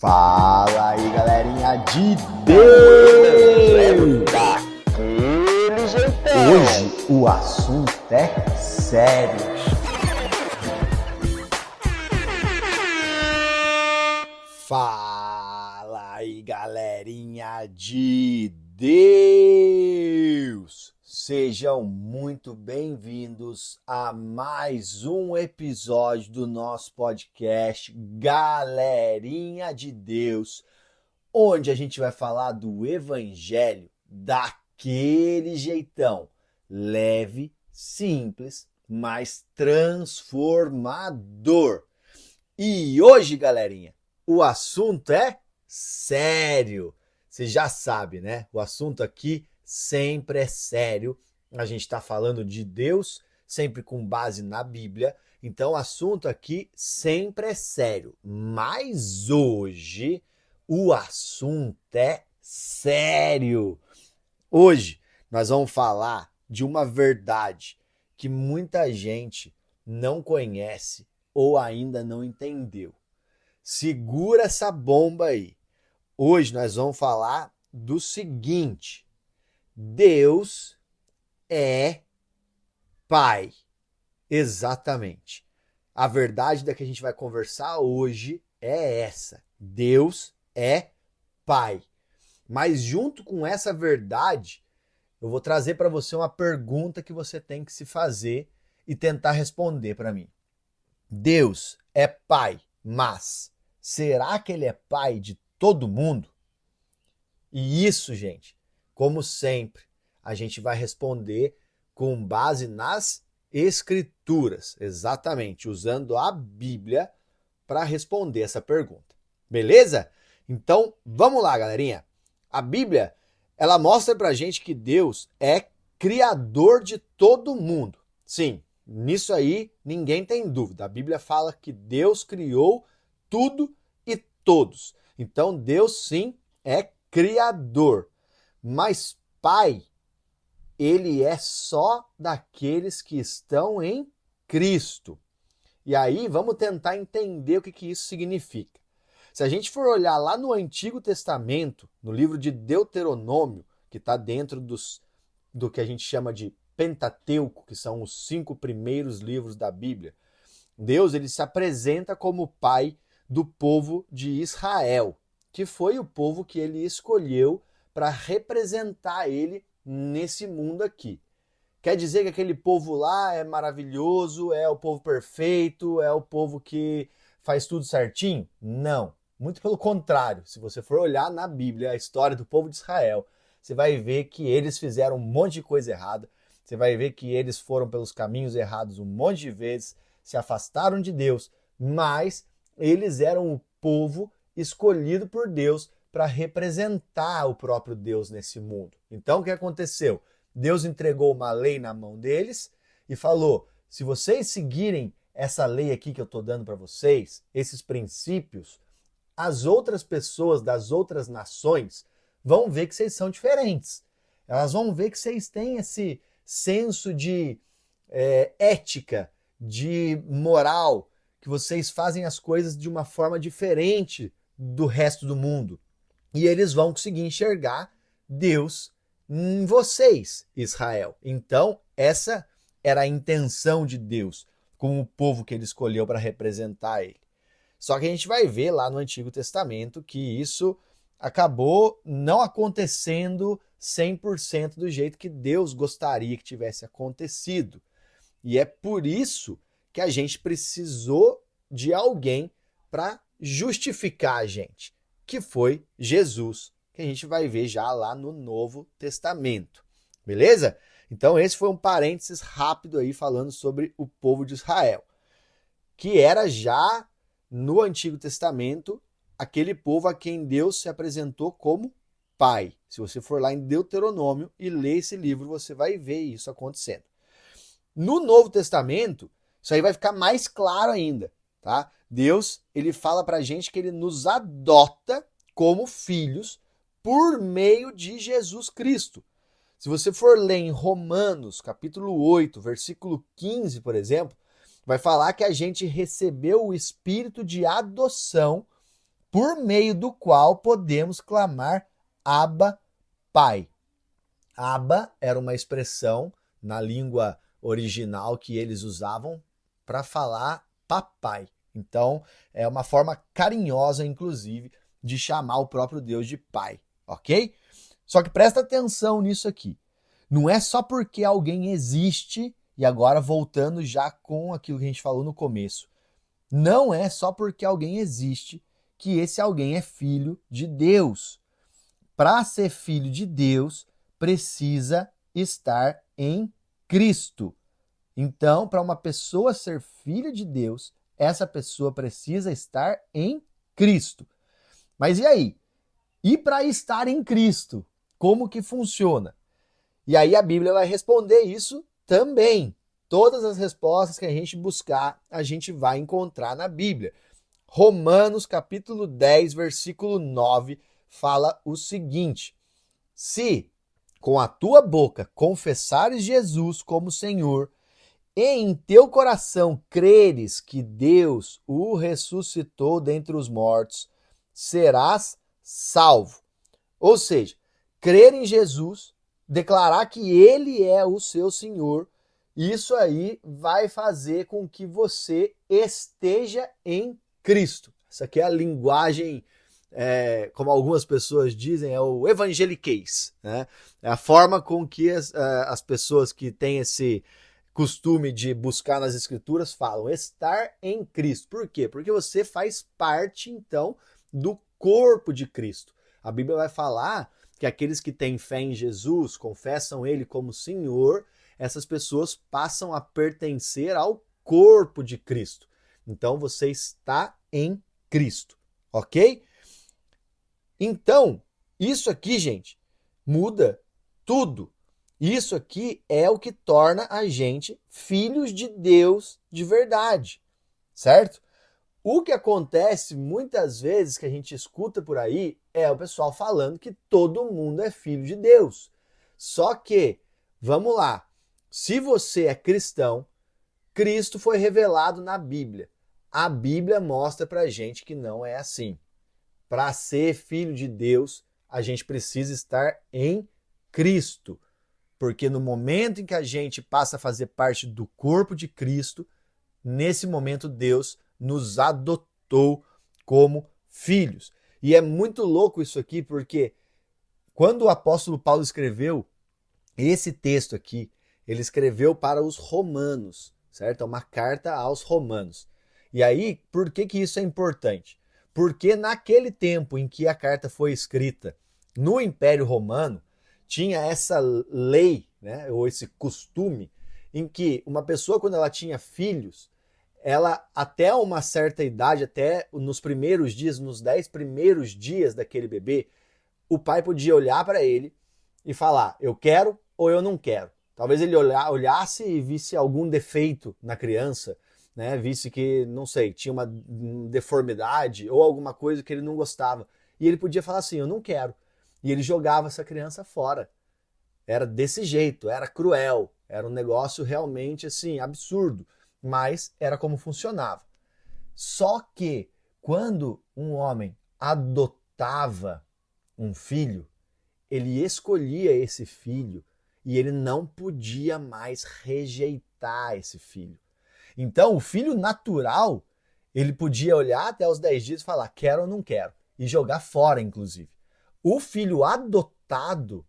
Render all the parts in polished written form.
Fala aí, galerinha de Deus! Daquele jeitão. Hoje o assunto é sério. Fala aí, galerinha de Deus! Sejam muito bem-vindos a mais um episódio do nosso podcast Galerinha de Deus, onde a gente vai falar do Evangelho daquele jeitão, leve, simples, mas transformador. E hoje, galerinha, o assunto é sério. Você já sabe, né? O assunto aqui sempre é sério. A gente está falando de Deus, sempre com base na Bíblia. Então, o assunto aqui sempre é sério. Mas hoje, o assunto é sério. Hoje, nós vamos falar de uma verdade que muita gente não conhece ou ainda não entendeu. Segura essa bomba aí. Hoje nós vamos falar do seguinte: Deus é Pai. Exatamente. A verdade da que a gente vai conversar hoje é essa. Deus é Pai. Mas junto com essa verdade, eu vou trazer para você uma pergunta que você tem que se fazer e tentar responder para mim. Deus é Pai, mas será que Ele é Pai de todo mundo? E isso, gente, como sempre, a gente vai responder com base nas Escrituras, exatamente, usando a Bíblia para responder essa pergunta. Beleza? Então, vamos lá, galerinha. A Bíblia, ela mostra pra gente que Deus é criador de todo mundo. Sim, nisso aí ninguém tem dúvida. A Bíblia fala que Deus criou tudo e todos. Então, Deus sim é criador. Mas Pai, Ele é só daqueles que estão em Cristo. E aí, vamos tentar entender o que isso significa. Se a gente for olhar lá no Antigo Testamento, no livro de Deuteronômio, que está dentro do que a gente chama de Pentateuco, que são os 5 primeiros livros da Bíblia, Deus ele se apresenta como Pai do povo de Israel, que foi o povo que ele escolheu para representar ele nesse mundo aqui. Quer dizer que aquele povo lá é maravilhoso, é o povo perfeito, é o povo que faz tudo certinho? Não. Muito pelo contrário. Se você for olhar na Bíblia a história do povo de Israel, você vai ver que eles fizeram um monte de coisa errada. Você vai ver que eles foram pelos caminhos errados um monte de vezes, se afastaram de Deus, mas eles eram o povo escolhido por Deus para representar o próprio Deus nesse mundo. Então, o que aconteceu? Deus entregou uma lei na mão deles e falou: se vocês seguirem essa lei aqui que eu estou dando para vocês, esses princípios, as outras pessoas das outras nações vão ver que vocês são diferentes. Elas vão ver que vocês têm esse senso de ética, de moral, que vocês fazem as coisas de uma forma diferente do resto do mundo. E eles vão conseguir enxergar Deus em vocês, Israel. Então, essa era a intenção de Deus com o povo que ele escolheu para representar ele. Só que a gente vai ver lá no Antigo Testamento que isso acabou não acontecendo 100% do jeito que Deus gostaria que tivesse acontecido. E é por isso que a gente precisou de alguém para justificar a gente, que foi Jesus, que a gente vai ver já lá no Novo Testamento. Beleza? Então esse foi um parênteses rápido aí falando sobre o povo de Israel, que era já no Antigo Testamento aquele povo a quem Deus se apresentou como Pai. Se você for lá em Deuteronômio e ler esse livro, você vai ver isso acontecendo. No Novo Testamento, isso aí vai ficar mais claro ainda, tá? Deus, ele fala pra gente que ele nos adota como filhos por meio de Jesus Cristo. Se você for ler em Romanos, capítulo 8, versículo 15, por exemplo, vai falar que a gente recebeu o espírito de adoção por meio do qual podemos clamar Abba, Pai. Abba era uma expressão na língua original que eles usavam para falar papai. Então, é uma forma carinhosa, inclusive, de chamar o próprio Deus de pai, ok? Só que presta atenção nisso aqui. Não é só porque alguém existe, e agora voltando já com aquilo que a gente falou no começo, não é só porque alguém existe que esse alguém é filho de Deus. Para ser filho de Deus, precisa estar em Cristo. Então, para uma pessoa ser filha de Deus, essa pessoa precisa estar em Cristo. Mas e aí? E para estar em Cristo, como que funciona? E aí a Bíblia vai responder isso também. Todas as respostas que a gente buscar, a gente vai encontrar na Bíblia. Romanos capítulo 10, versículo 9, fala o seguinte: se com a tua boca confessares Jesus como Senhor, e em teu coração creres que Deus o ressuscitou dentre os mortos, serás salvo. Ou seja, crer em Jesus, declarar que Ele é o seu Senhor, isso aí vai fazer com que você esteja em Cristo. Essa aqui é a linguagem, como algumas pessoas dizem, é o evangeliquez, né? É a forma com que as pessoas que têm esse costume de buscar nas escrituras falam, estar em Cristo. Por quê? Porque você faz parte, então, do corpo de Cristo. A Bíblia vai falar que aqueles que têm fé em Jesus, confessam Ele como Senhor, essas pessoas passam a pertencer ao corpo de Cristo. Então, você está em Cristo, ok? Então, isso aqui, gente, muda tudo. Isso aqui é o que torna a gente filhos de Deus de verdade, certo? O que acontece muitas vezes que a gente escuta por aí é o pessoal falando que todo mundo é filho de Deus. Só que, vamos lá, se você é cristão, Cristo foi revelado na Bíblia. A Bíblia mostra pra gente que não é assim. Para ser filho de Deus, a gente precisa estar em Cristo. Porque no momento em que a gente passa a fazer parte do corpo de Cristo, nesse momento Deus nos adotou como filhos. E é muito louco isso aqui, porque quando o apóstolo Paulo escreveu esse texto aqui, ele escreveu para os romanos, certo? É uma carta aos romanos. E aí, por que isso é importante? Porque naquele tempo em que a carta foi escrita no Império Romano, tinha essa lei, né, ou esse costume, em que uma pessoa, quando ela tinha filhos, ela, até uma certa idade, até nos primeiros dias, nos 10 primeiros dias daquele bebê, o pai podia olhar para ele e falar, eu quero ou eu não quero. Talvez ele olhasse e visse algum defeito na criança, né, visse que, não sei, tinha uma deformidade ou alguma coisa que ele não gostava. E ele podia falar assim, eu não quero. E ele jogava essa criança fora. Era desse jeito, era cruel, era um negócio realmente assim, absurdo, mas era como funcionava. Só que quando um homem adotava um filho, ele escolhia esse filho e ele não podia mais rejeitar esse filho. Então, o filho natural, ele podia olhar até os 10 dias e falar, quero ou não quero, e jogar fora, inclusive. O filho adotado,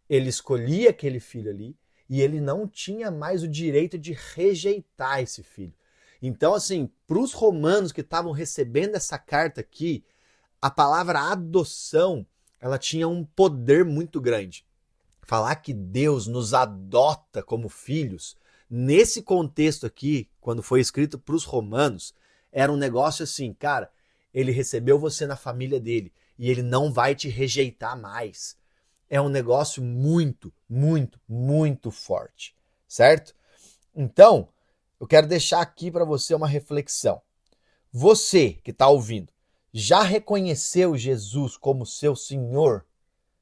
ele escolhia aquele filho ali e ele não tinha mais o direito de rejeitar esse filho. Então, assim, para os romanos que estavam recebendo essa carta aqui, a palavra adoção, ela tinha um poder muito grande. Falar que Deus nos adota como filhos, nesse contexto aqui, quando foi escrito para os romanos, era um negócio assim, cara, ele recebeu você na família dele e ele não vai te rejeitar mais. É um negócio muito, muito, muito forte, certo? Então, eu quero deixar aqui para você uma reflexão. Você que está ouvindo, já reconheceu Jesus como seu Senhor?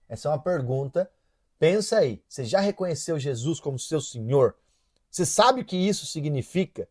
Essa é uma pergunta. Pensa aí, você já reconheceu Jesus como seu Senhor? Você sabe o que isso significa?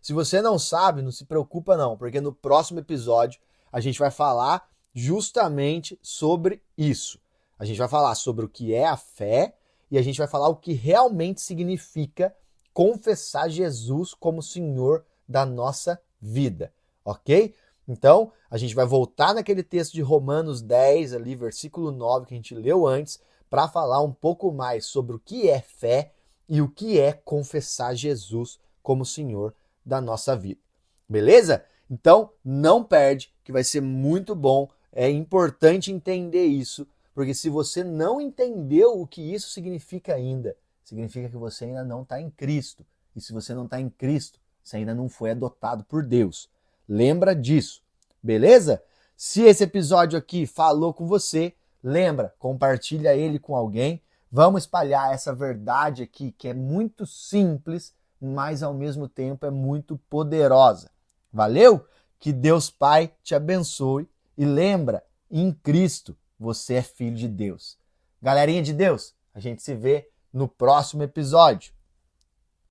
Se você não sabe, não se preocupa não, porque no próximo episódio a gente vai falar justamente sobre isso. A gente vai falar sobre o que é a fé e a gente vai falar o que realmente significa confessar Jesus como Senhor da nossa vida, ok? Então, a gente vai voltar naquele texto de Romanos 10, ali, versículo 9, que a gente leu antes, para falar um pouco mais sobre o que é fé e o que é confessar Jesus como Senhor da nossa vida. Beleza? Então, não perde, que vai ser muito bom. É importante entender isso, porque se você não entendeu o que isso significa ainda, significa que você ainda não está em Cristo. E se você não está em Cristo, você ainda não foi adotado por Deus. Lembra disso, beleza? Se esse episódio aqui falou com você, lembra, compartilha ele com alguém. Vamos espalhar essa verdade aqui que é muito simples, mas ao mesmo tempo é muito poderosa. Valeu? Que Deus Pai te abençoe e lembra, em Cristo você é filho de Deus. Galerinha de Deus, a gente se vê no próximo episódio.